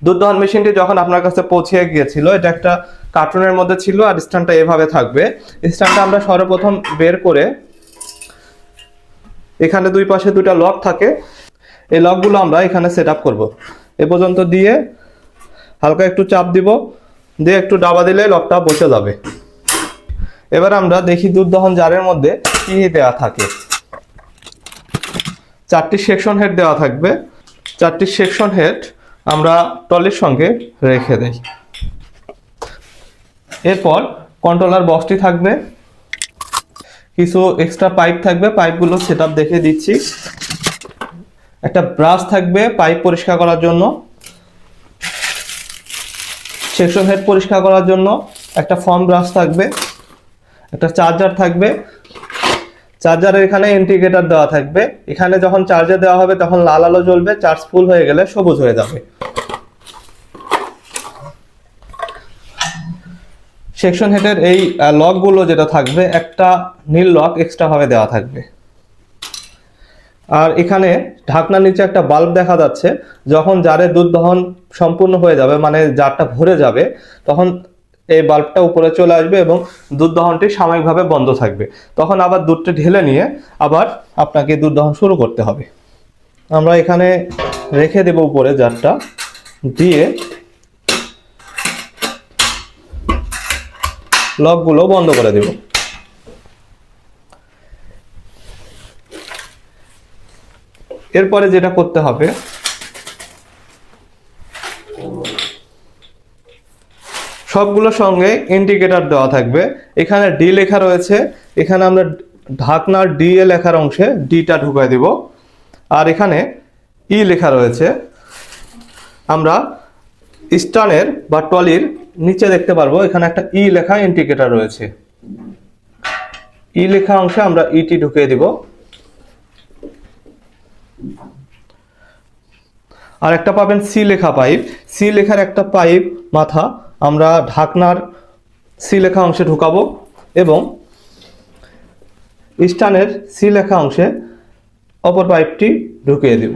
দুধ দহন মেশিনটি যখন আপনার কাছে পৌঁছে গিয়েছিল, এটা একটা কার্টুনের মধ্যে ছিল আর স্ট্যান্ডটা এভাবে থাকবে। স্ট্যান্ডটা আমরা সর্বপ্রথম বের করে, এখানে দুই পাশে দুটো লক থাকে, এই লকগুলো আমরা এখানে সেট আপ করবো। এ পর্যন্ত দিয়ে হালকা একটু চাপ দিব, দিয়ে একটু ডাবা দিলে লকটা বসে যাবে। এবার আমরা দেখি দুধ দহন জারের মধ্যে কি দেওয়া থাকে। 4টি সেকশন হেড দেওয়া থাকবে। 4টি সেকশন হেড আমরা ট্রলির সঙ্গে রেখে দেই। এরপর কন্ট্রোলার বক্সটি থাকবে, কিছু এক্সট্রা পাইপ থাকবে, পাইপগুলো সেট আপ দেখে দিচ্ছি। একটা ব্রাশ থাকবে পাইপ পরিষ্কার করার জন্য, সেকশন হেড পরিষ্কার করার জন্য একটা ফর্ম ব্রাশ থাকবে, একটা চার্জার থাকবে। চার্জারের এখানে ইন্ডিকেটর দেওয়া থাকবে, এখানে যখন চার্জে দেওয়া হবে তখন লাল আলো জ্বলবে, চার্জ ফুল হয়ে গেলে সবুজ হয়ে যাবে। সেকশন হেডের এই লকগুলো যেটা থাকবে, একটা নীল লক এক্সট্রা ভাবে দেওয়া থাকবে। আর এখানে ঢাকনার নিচে একটা বাল্ব দেখা যাচ্ছে, যখন জারে দুধ দহন সম্পূর্ণ হয়ে যাবে, মানে জারটা ভরে যাবে, তখন এই বাল্বটা উপরে চলে আসবে এবং দুধ দহনটি সাময়িকভাবে বন্ধ থাকবে। তখন আবার দুধটা ঢেলে নিয়ে আবার আপনাকে দুধ দহন শুরু করতে হবে। আমরা এখানে রেখে দেব উপরে জারটা, দিয়ে লকগুলো বন্ধ করে দেব। এরপরে যেটা করতে হবে, সবগুলোর সঙ্গে ইন্ডিকেটর দেওয়া থাকবে। এখানে ডি লেখা রয়েছে, এখানে আমরা ঢাকনার ডি এ লেখার অংশে ডিটা ঢুকাই দেব। আর এখানে ই লেখা রয়েছে, আমরা স্টানের বা ট্রলির নিচে দেখতে পারবো এখানে একটা ই লেখা ইন্ডিকেটর রয়েছে। ই লেখা অংশে আমরা ইটি ঢুকিয়ে দিব। আর একটা পাবেন সি লেখা পাইপ, সি লেখার একটা পাইপ মাথা আমরা ঢাকনার সি লেখা অংশে ঢুকাবো এবং স্টানের সি লেখা অংশে অপর পাইপটি ঢুকিয়ে দিব।